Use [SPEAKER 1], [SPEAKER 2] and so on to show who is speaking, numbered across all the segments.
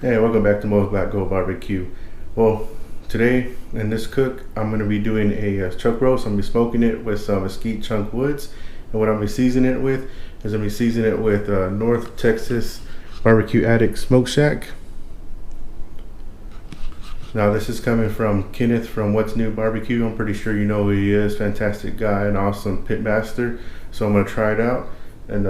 [SPEAKER 1] Hey, welcome back to Mo's Black Gold Barbecue. Well, today in this cook, I'm going to be doing a chuck roast. I'm going to be smoking it with some mesquite chunk woods. And what I'm going to be seasoning it with is I'm going to be seasoning it with North Texas Barbecue Addicts Smoke Shack. Now this is coming from Kenneth from What's New Barbecue. I'm pretty sure you know who he is. Fantastic guy, an awesome pit master. So I'm going to try it out, and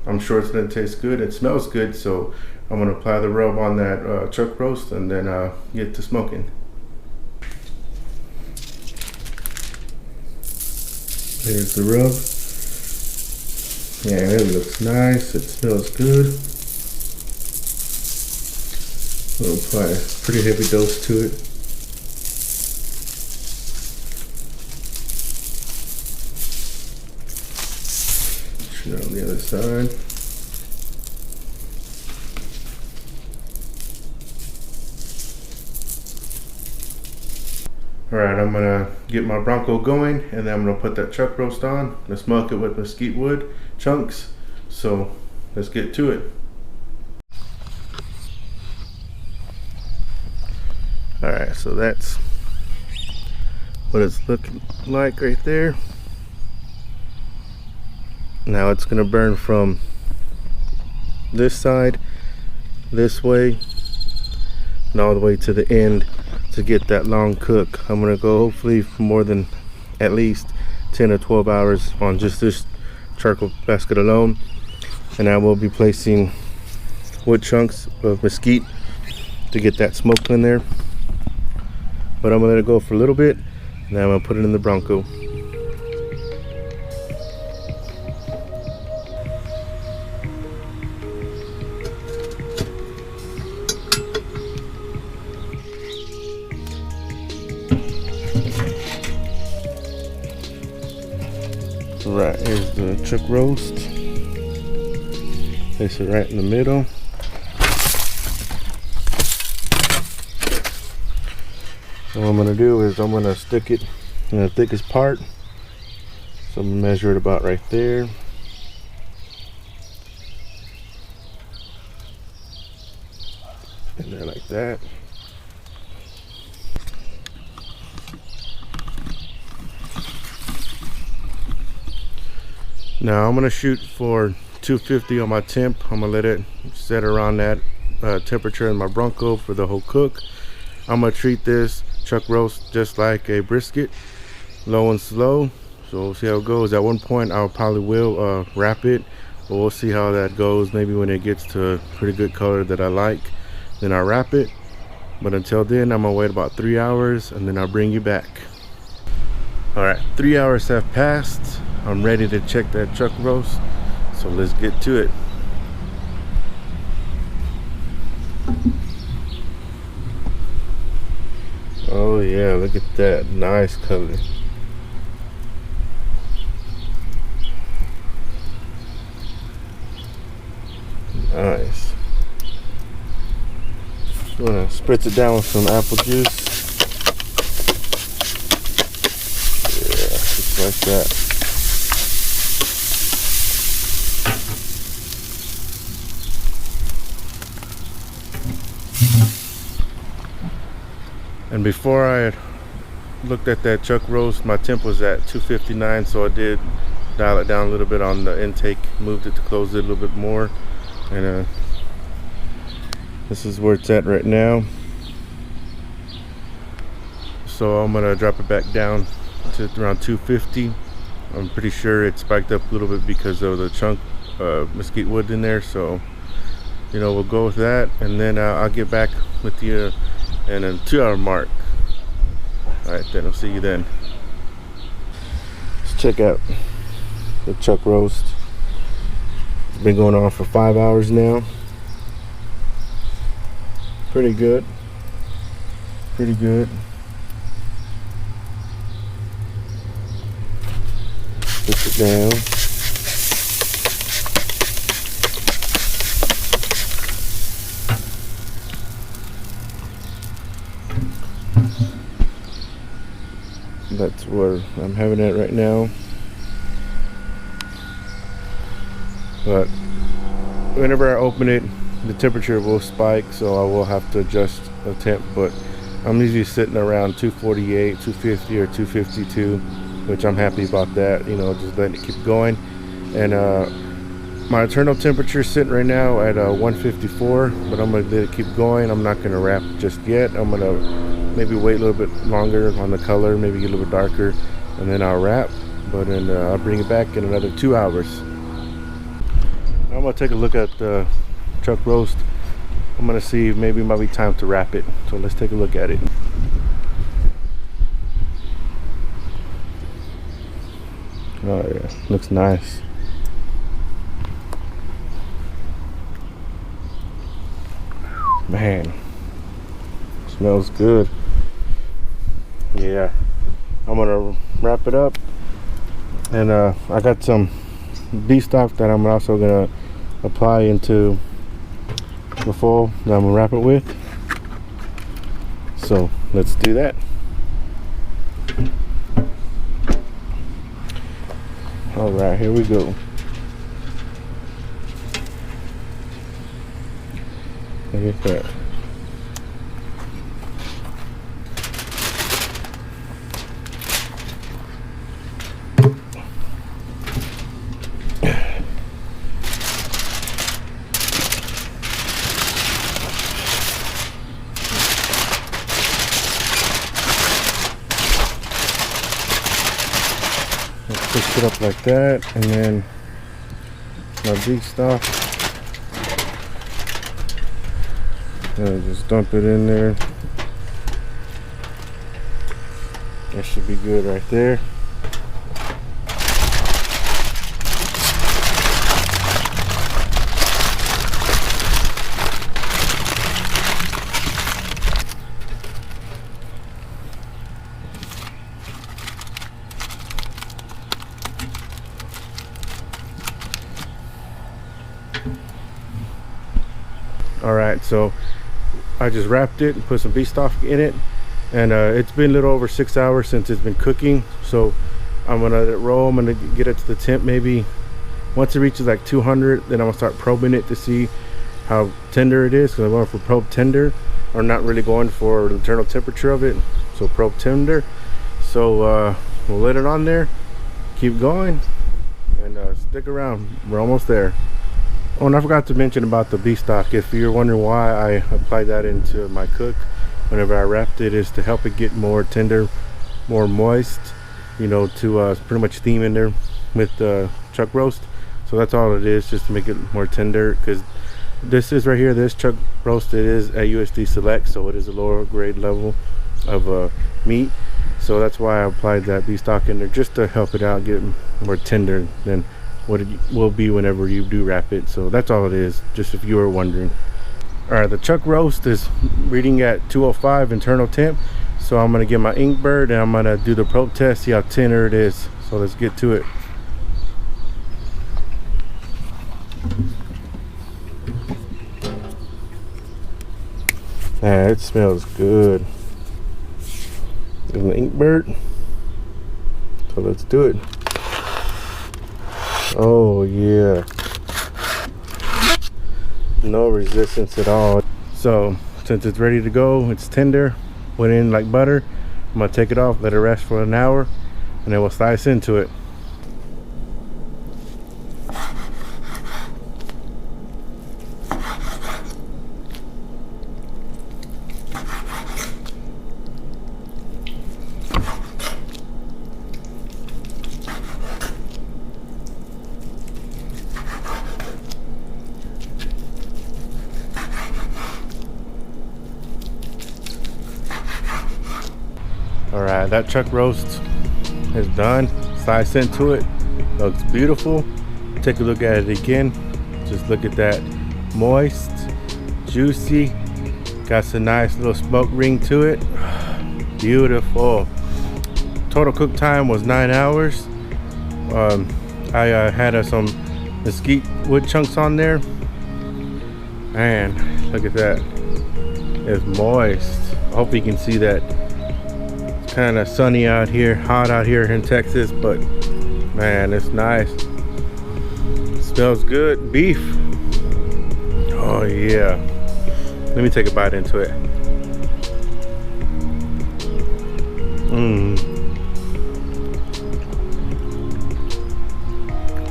[SPEAKER 1] I'm sure it's going to taste good. It smells good, so I'm going to apply the rub on that chuck roast and then get to smoking. Here's the rub. Yeah, it looks nice. It smells good. I'll apply a pretty heavy dose to it. Shoot it on the other side. Alright, I'm gonna get my Bronco going, and then I'm gonna put that chuck roast on and smoke it with mesquite wood chunks. So let's get to it. Alright, so that's what it's looking like right there. Now it's gonna burn from this side, this way, and all the way to the end to get that long cook. I'm gonna go hopefully for more than at least 10 or 12 hours on just this charcoal basket alone, and I will be placing wood chunks of mesquite to get that smoke in there. But I'm gonna let it go for a little bit, and then I'm gonna put it in the Bronco. Right, here's the chuck roast. Place it right in the middle. What I'm gonna do is I'm gonna stick it in the thickest part. So I'm gonna measure it about right there. And there, like that. Now I'm gonna shoot for 250 on my temp. I'm gonna let it set around that temperature in my Bronco for the whole cook. I'm gonna treat this chuck roast just like a brisket, low and slow. So we'll see how it goes. At one point I probably will wrap it, but we'll see how that goes. Maybe when it gets to a pretty good color that I like, then I'll wrap it. But until then, I'm gonna wait about 3 hours, and then I'll bring you back. All right, 3 hours have passed. I'm ready to check that chuck roast, so let's get to it. Oh yeah, look at that, nice color. Nice. Just wanna spritz it down with some apple juice. Yeah, just like that. And before I had looked at that chuck roast, my temp was at 259, so I did dial it down a little bit on the intake, moved it to close it a little bit more, and this is where it's at right now. So I'm gonna drop it back down to around 250. I'm pretty sure it spiked up a little bit because of the chunk mesquite wood in there, so you know, we'll go with that, and then I'll get back with you in a 2 hour mark. All right, then I'll see you then. Let's check out the chuck roast. It's been going on for 5 hours now. Pretty good. Pretty good. Push it down. That's where I'm having it right now. But whenever I open it, the temperature will spike, so I will have to adjust the temp, but I'm usually sitting around 248, 250 or 252, which I'm happy about that, you know, just letting it keep going. And my internal temperature is sitting right now at 154, but I'm gonna let it keep going. I'm not gonna wrap just yet. I'm gonna maybe wait a little bit longer on the color, maybe get a little bit darker, and then I'll wrap. But then I'll bring it back in another 2 hours. I'm gonna take a look at the chuck roast. I'm gonna see if maybe it might be time to wrap it. So let's take a look at it. Oh yeah, looks nice. Man, smells good. Yeah, I'm gonna wrap it up, and I got some beef stock that I'm also gonna apply into the foil that I'm gonna wrap it with. So let's do that. All right, here we go. Look at that. Push it up like that, and then my beef stock. Just dump it in there. That should be good right there. Alright, so I just wrapped it and put some beef stock in it, and it's been a little over 6 hours since it's been cooking, so I'm gonna let it roll. I'm gonna get it to the temp. Maybe once it reaches like 200, then I'm gonna start probing it to see how tender it is, because I'm going for probe tender, or not really going for the internal temperature of it, so probe tender. So we'll let it on there, keep going, and stick around. We're almost there. Oh, and I forgot to mention about the beef stock. If you're wondering why I applied that into my cook whenever I wrapped it, is to help it get more tender, more moist, you know, to pretty much steam in there with the chuck roast. So that's all it is, just to make it more tender, because this is right here, this chuck roast, it is at USD Select, so it is a lower grade level of meat. So that's why I applied that beef stock in there, just to help it out, get more tender than what it will be whenever you do wrap it. So that's all it is, just if you were wondering. All right, the chuck roast is reading at 205 internal temp, so I'm gonna get my Inkbird and I'm gonna do the probe test, see how tender it is. So let's get to it. Man, it smells good. There's an Inkbird, so let's do it. Oh yeah, no resistance at all. So since it's ready to go, it's tender, went in like butter. I'm gonna take it off, let it rest for an hour, and then we'll slice into it. Alright, that chuck roast is done. Slice into it. Looks beautiful. Take a look at it again. Just look at that. Moist, juicy, got some nice little smoke ring to it. Beautiful. Total cook time was 9 hours. I had some mesquite wood chunks on there. Man, look at that. It's moist. I hope you can see that. Kind of sunny out here, hot out here in Texas, but man, it's nice. It smells good. Beef. Oh yeah. Let me take a bite into it.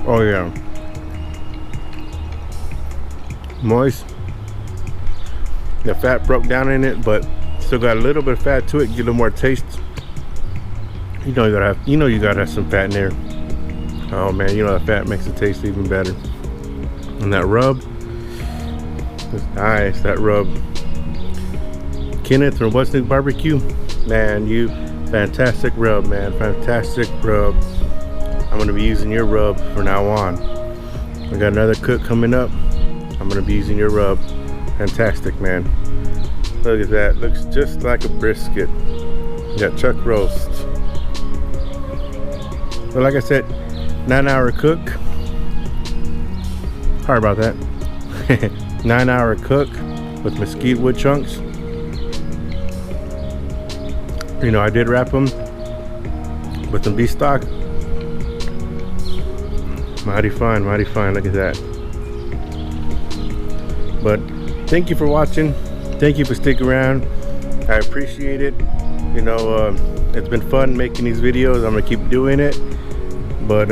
[SPEAKER 1] Oh yeah. Moist. The fat broke down in it, but still got a little bit of fat to it. Get a little more taste. You know you gotta have some fat in there. Oh man, you know that fat makes it taste even better. And that rub, it's nice. That rub. Kenneth from What's New Barbecue, man, you fantastic rub, man, fantastic rub. I'm gonna be using your rub from now on. We got another cook coming up. I'm gonna be using your rub. Fantastic, man. Look at that. Looks just like a brisket. You got chuck roast. But like I said, 9-hour cook. Sorry about that. 9-hour cook with mesquite wood chunks. You know, I did wrap them with some beef stock. Mighty fine, mighty fine. Look at that. But thank you for watching. Thank you for sticking around. I appreciate it. You know, it's been fun making these videos. I'm gonna keep doing it. But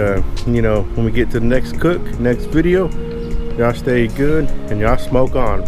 [SPEAKER 1] you know, when we get to the next cook, next video, y'all stay good and y'all smoke on.